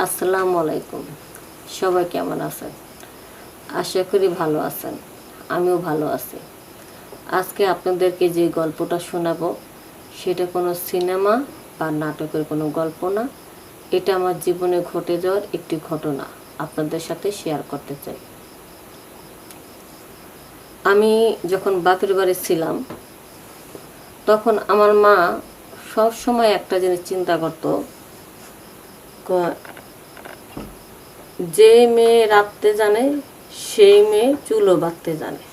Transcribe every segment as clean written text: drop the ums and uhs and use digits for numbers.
আসসালামু আলাইকুম। সবাই কেমন আছেন? আশা করি ভালো আছেন। আমিও ভালো আছি। আজকে আপনাদেরকে যে গল্পটা শোনাবো সেটা কোনো সিনেমা বা নাটকের কোনো গল্প না। এটা আমার জীবনে ঘটে যাওয়ার একটি ঘটনা আপনাদের সাথে শেয়ার করতে চাই। আমি যখন বাপের বাড়ি ছিলাম তখন আমার মা সব সময় একটা জিনিস চিন্তা করতো, যে মেয়ে রাঁধতে জানে সেই মেয়ে চুলো বাঁধতে জানে,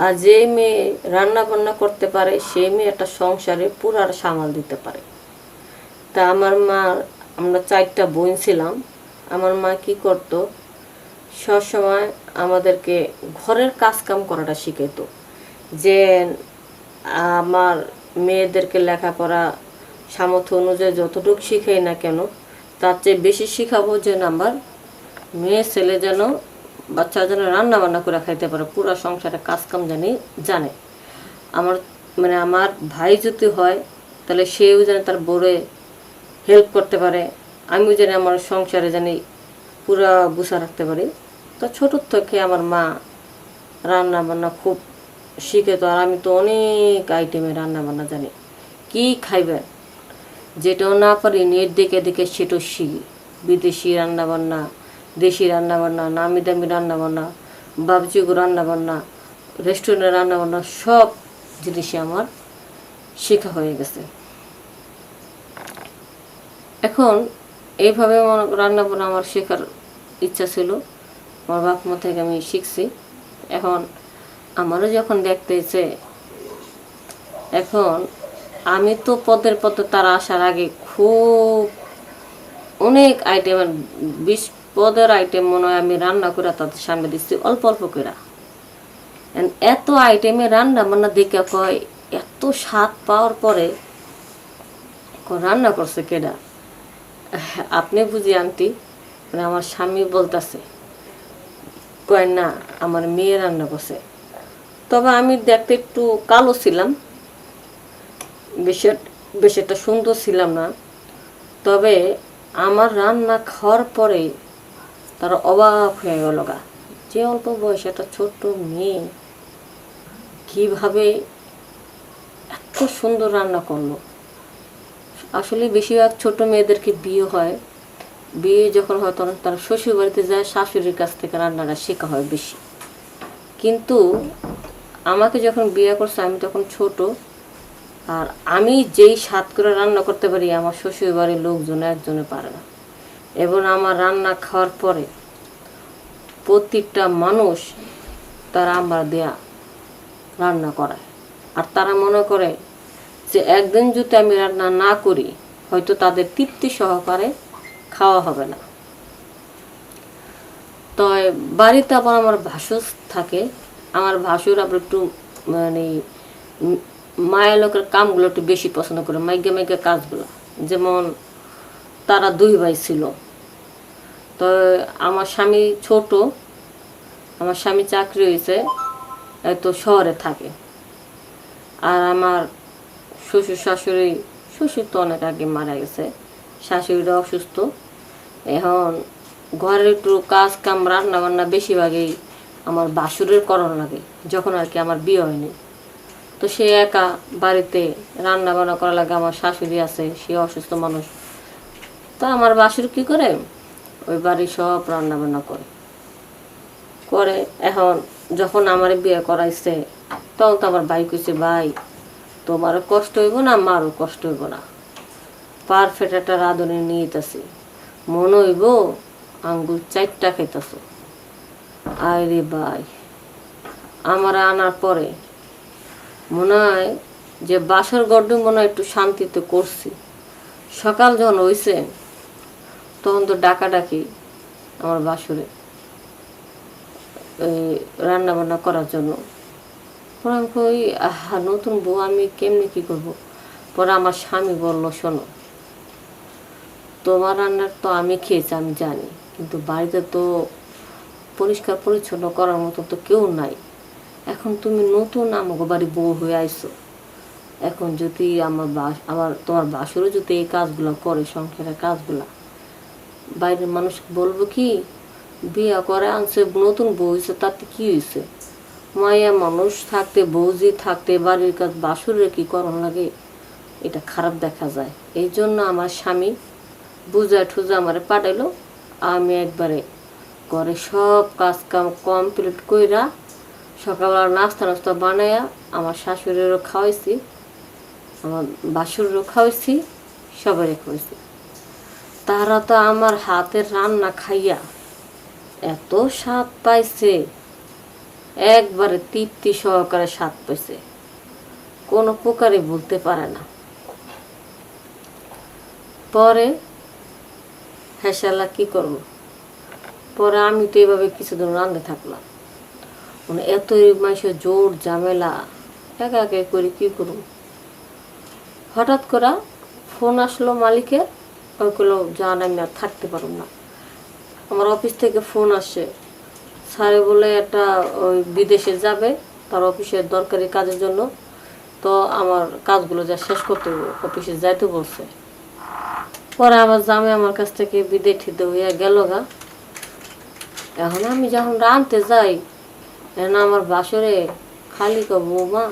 আর যে মেয়ে রান্না বান্না করতে পারে সেই মেয়ে একটা সংসারে পুরা সামাল দিতে পারে। তা আমার মা, আমরা 4টা বোন ছিলাম। আমার মা কি করতো, সবসময় আমাদেরকে ঘরের কাজ কাম করাটা শিখাইতো, যে আমার মেয়েদেরকে লেখাপড়া সামর্থ্য অনুযায়ী যতটুকু শিখাই না কেন তার চেয়ে বেশি শিখাবো, যেন আমার মেয়ে ছেলে যেন বাচ্চা যেন রান্না বান্না করে খাইতে পারে, পুরো সংসারে কাজকাম জানে। আমার আমার ভাই যদি হয় তাহলে সেও যেন তার বউরে হেল্প করতে পারে, আমিও যেন আমার সংসারে জানি পুরা গুছা রাখতে পারি। তো ছোটোর থেকে আমার মা রান্না বান্না খুব শিখে। তো আর আমি তো অনেক আইটেমে রান্না বান্না জানি, কি খাইবেন যেটাও না পারি নেট দেখে দেখে সেটাও শিখি। বিদেশি রান্নাবান্না, দেশি রান্নাবান্না, নামি দামি রান্নাবান্না, বাবজিগো রান্নাবান্না, রেস্টুরেন্টের রান্নাবান্না, সব জিনিসই আমার শেখা হয়ে গেছে। এখন এইভাবে রান্নাবান্না আমার শেখার ইচ্ছা ছিল, আমার বাপ মা থেকে আমি শিখছি। এখন আমারও যখন দেখতেছে, এখন আমি তো পদের তারা আসার আগে খুব অনেক আইটেমের 20 পদের আইটেম মনে হয় আমি রান্না করে তাদের সামনে দিচ্ছি অল্প অল্প করে। এত আইটেমে রান্না বান্না দেখে কয়, এত স্বাদ পাওয়ার পরে রান্না করছে কেডা? আপনি বুঝি আন্টি? আমার স্বামী বলতেছে, কয় না, আমার মেয়ে রান্না করছে। তবে আমি দেখতে একটু কালো ছিলাম, বেশ একটা সুন্দর ছিলাম না। তবে আমার রান্না খাওয়ার পরে তারা অবাক হয়ে গেল, যে অল্প বয়সে একটা ছোট্ট মেয়ে কিভাবে এত সুন্দর রান্না করলো। আসলে বেশিরভাগ ছোট মেয়েদেরকে বিয়ে হয়, বিয়ে যখন হয় তখন তারা শ্বশুর বাড়িতে যায়, শাশুড়ির কাছ থেকে রান্নাটা শেখা হয় বেশি। কিন্তু আমাকে যখন বিয়ে করছে আমি তখন ছোট, আর আমি যেই স্বাদ করে রান্না করতে পারি আমার শ্বশুর বাড়ির লোকজন একজনে পারে না। এবং আমার রান্না খাওয়ার পরে প্রত্যেকটা মানুষ তারা আমার দেয়া রান্না করায়, আর তারা মনে করে যে একদিন যদি আমি রান্না না করি হয়তো তাদের তৃপ্তি সহকারে খাওয়া হবে না। তো বাড়িতে আবার আমার ভাসুর থাকে। আমার ভাসুর আবার একটু মায়ের লোকের কামগুলো একটু বেশি পছন্দ করে, মাইকে মাইকে কাজগুলো। যেমন তারা 2 ভাই ছিল। তো আমার স্বামী ছোট, আমার স্বামী চাকরি হয়েছে, তো শহরে থাকে। আর আমার শ্বশুর শাশুড়ি, শ্বশুর তো অনেক আগে মারা গেছে, শাশুড়িরা অসুস্থ। এখন ঘরের একটু কাজ কাম রান্না বান্না বেশিরভাগই আমার বাসুরের করানো লাগে, যখন আর কি আমার বিয়ে হয়নি। তো সে একা বাড়িতে রান্না বান্না করা লাগে, আমার শাশুড়ি আছে, সে অসুস্থ মানুষ। তো আমার বাসুর কি করে, ওই বাড়ির সব রান্না বান্না করে। এখন যখন আমার বিয়ে করাইছে তখন তো আমার ভাই কইছে, ভাই তোমারও কষ্ট হইব না, আমারও কষ্ট হইব না, পারফেক্ট একটা রাঁধুনি নিয়ে যেতেছি, মনে হইব আঙ্গুল 4টা খাইতেছ। আরে ভাই, আমার আনার পরে মনে হয় যে বাসর গড্ডু মনে হয় একটু শান্তিতে করছি। সকাল যখন হয়েছে তখন তো ডাকাডাকি আমার বাসুরে রান্না বান্না করার জন্য। পরে আমি কই, নতুন বউ আমি কেমনি কি করব? পরে আমার স্বামী বলল, শোনো, তোমার রান্নার তো আমি খেয়েছি, আমি জানি, কিন্তু বাড়িতে তো পরিষ্কার পরিচ্ছন্ন করার মতো তো কেউ নাই। এখন তুমি নতুন আমাকে বাড়ি বউ হয়ে আইছো, এখন যদি তোমার বাসুরও যদি এই কাজগুলো করে, সংসারের কাজগুলা, বাইরের মানুষ বলবো কি বিয়া করে আনছে, নতুন বউ হয়েছে, তাতে কি হয়েছে? মায়া মানুষ থাকতে, বৌজি থাকতে বাড়ির কাজ বাসুরের কি করণ লাগে, এটা খারাপ দেখা যায়। এই জন্য আমার স্বামী বুঝা ঠুজা আমারে পাঠাইলো। আমি একবারে ঘরে সব কাজ কাম কমপ্লিট কইরা সকালবেলা নাস্তা নাস্তা বানাইয়া আমার শাশুড়িরও খাওয়াইছি, আমার বাসুরেরও খাওয়াইছি, সবারই খাওয়াইছি। তারা তো আমার হাতের রান্না খাইয়া এত স্বাদ পাইছে, একবারে তৃপ্তি সহকারে স্বাদ পাইছে, কোনো প্রকারে বলতে পারে না। পরে হেসালা কি করব, পরে আমি তো এভাবে কিছুদিন রাঁধতে থাকলাম। মানে এত মানুষের জোর ঝামেলা, একা একা করে কি করব। হঠাৎ করে ফোন আসলো মালিকের, ওইগুলো জান আমি আর থাকতে পারব না। আমার অফিস থেকে ফোন আসে, স্যারে বলে একটা ওই বিদেশে যাবে তার অফিসের দরকারি কাজের জন্য, তো আমার কাজগুলো যা শেষ করতে অফিসে যাইতে বলছে। পরে আমার জামাই আমার কাছ থেকে বিদায় ঠিতে হইয়া গেল গা। এখন আমি যখন রাঁধতে যাই, এখন আমার বাসরে খালি কব, বৌমা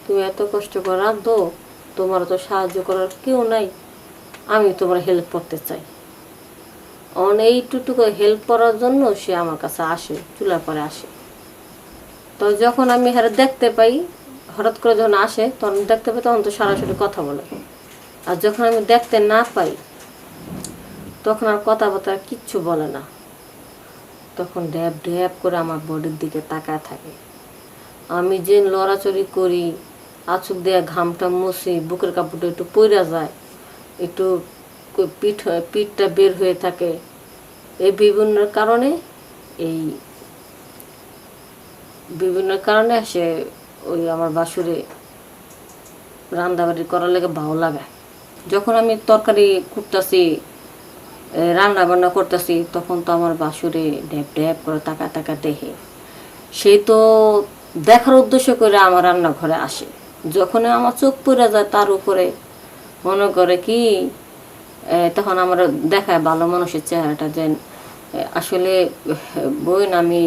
তুমি এত কষ্ট করে রাঁধো, তোমার তো সাহায্য করার কেউ নাই, আমি তোমার হেল্প করতে চাই। এইটুকু হেল্প করার জন্য সে আমার কাছে আসে, চুলার পরে আসে। তো যখন আমি হ্যাঁ দেখতে পাই, হঠাৎ করে যখন আসে তখন দেখতে পাই, তখন তো সরাসরি কথা বলে। আর যখন আমি দেখতে না পাই তখন আর কথাবার্তা কিচ্ছু বলে না, তখন ড্যাব ড্যাব করে আমার বডির দিকে তাকায় থাকে। আমি যে লড়াচড়ি করি, আঁচুক দেয়া ঘামটা মুছি, বুকের কাপড়টা একটু পইরা যায়, একটু পিঠটা বের হয়ে থাকে, এই বিভিন্ন কারণে সে ওই আমার বাসুরে রান্নাবাড়ি করার লেগে ভালো লাগে। যখন আমি তরকারি কুটতেছি, রান্না বান্না করতেছি, তখন তো আমার বাসুরে ড্যাব ড্যাব করে তাকা তাকা দেখে। সেই তো দেখার উদ্দেশ্য করে আমার রান্নাঘরে আসে। যখন আমার চোখ পড়ে যায় তার উপরে, মনে করে কি তখন আমার দেখায় ভালো মানুষের চেহারাটা, যে আসলে বোন আমি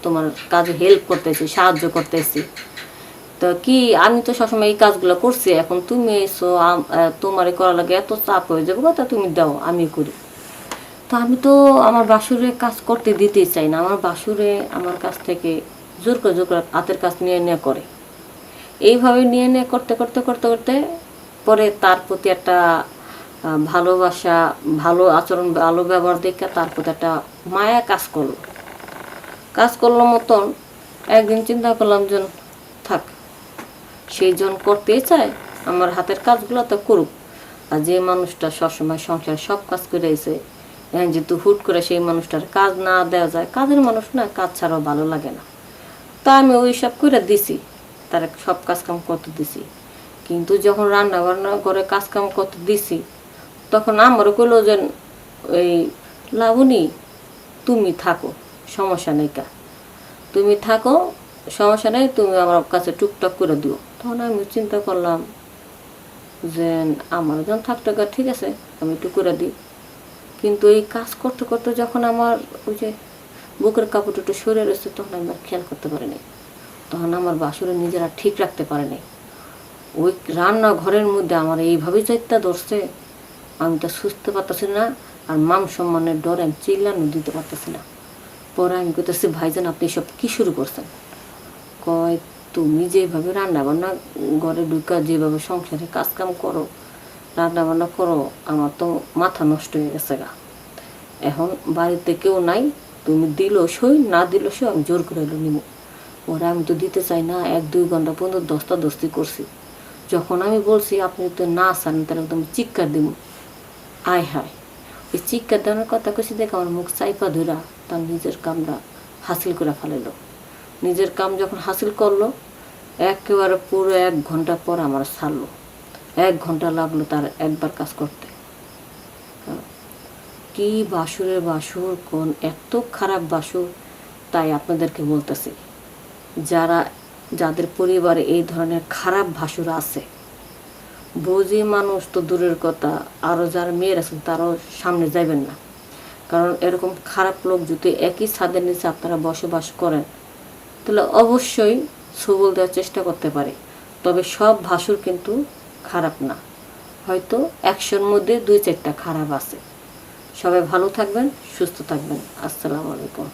তোমার কাজে হেল্প করতেছি, সাহায্য করতেছি। তো কি আমি তো সবসময় এই কাজগুলো করছি, এখন তুমি এসো, তোমার করা লাগে এত চাপ হয়ে যাবে, তা তুমি দাও আমি করি। তো আমি তো আমার বাসুরে কাজ করতে দিতেই চাই না। আমার বাসুরে আমার কাছ থেকে জোর করে হাতের কাজ নিয়ে করে। এইভাবে নিয়ে করতে করতে করতে করতে পরে তার প্রতি একটা ভালোবাসা, ভালো আচরণ, ভালো ব্যবহার দেখে তার প্রতি একটা মায়া কাজ করলো মতন। একদিন চিন্তা করলাম যে থাক, সেই জন করতেই চায় আমার হাতের কাজগুলো তো করুক। আর যে মানুষটা সবসময় সংসার সব কাজ করে এসে যেহেতু হুট করে সেই মানুষটার কাজ না দেওয়া যায়, কাজের মানুষ না, কাজ ছাড়াও ভালো লাগে না। তা আমি ওই সব করে দিছি, তার সব কাজ কাম করতে দিছি। কিন্তু যখন রান্না বান্না করে কাজ কাম করতে দিছি, তখন আমারও কইলো যে ওই লাবণী তুমি থাকো, সমস্যা নেই, তুমি থাকো, সমস্যা নেই, তুমি আমার কাছে টুকটাক করে দিও। তখন আমি চিন্তা করলাম যে আমার যখন থাকতে ঠিক আছে, আমি একটু করে দিই। কিন্তু এই কাজ করতে করতে যখন আমার ওই যে বুকের কাপড় একটু সরে রয়েছে, তখন আমি আর খেয়াল করতে পারিনি। তখন আমার বাসুরে নিজেরা ঠিক রাখতে পারেনি। ওই রান্নাঘরের মধ্যে আমার এইভাবে চাইতে ধরছে, আমি তো সুস্থ পারতেছি না, আর মান সম্মানের ডরে আমি চিল্লানো দিতে পারতেছি না। পরে আমি কইতেছি, ভাইজান আপনি সব কি শুরু করছেন? কয় তুমি যেভাবে রান্নাবান্না ঘরে ঢুকা, যেভাবে সংসারে কাজকাম করো, রান্নাবান্না করো, আমার তো মাথা নষ্ট হয়ে গেছে গা। এখন বাড়িতে কেউ নাই, তুমি দিল সই, না দিল সই, আমি জোর করে নিব। ওরা আমি তো দিতে চাই না, 1-2 ঘন্টা পর্যন্ত দস্তাদস্তি করছি। যখন আমি বলছি আপনি তো না চান, তাহলে একদম চিৎকার দিব। আয় হায়, এই চিৎকার দেওয়ার কথা কইছি দেখে আমার মুখ চাইপা ধরা তার নিজের কামটা হাসিল করে ফেলাইল। নিজের কাম যখন হাসিল করলো, একেবারে পুরো 1 ঘন্টা পর আমার ছাড়লো। 1 ঘন্টা লাগলো তার একবার কাজ করতে। কি বাসুরের বাসুর, কোন এত খারাপ বাসুর! তাই আপনাদেরকে বলতেছি, যাদের পরিবারে এই ধরনের খারাপ ভাসুর আছে, বুঝি মানুষ তো দূরের কথা, আরও যারা মেয়ের আছেন তারাও সামনে যাবেন না। কারণ এরকম খারাপ লোক যদি একই ছাদের নিচে আপনারা বসবাস করেন তাহলে অবশ্যই সবল দেওয়ার চেষ্টা করতে পারে। তবে সব ভাসুর কিন্তু খারাপ না, হয়তো 100-র মধ্যে 2-4টা খারাপ আছে। সবাই ভালো থাকবেন, সুস্থ থাকবেন। আসসালামু আলাইকুম।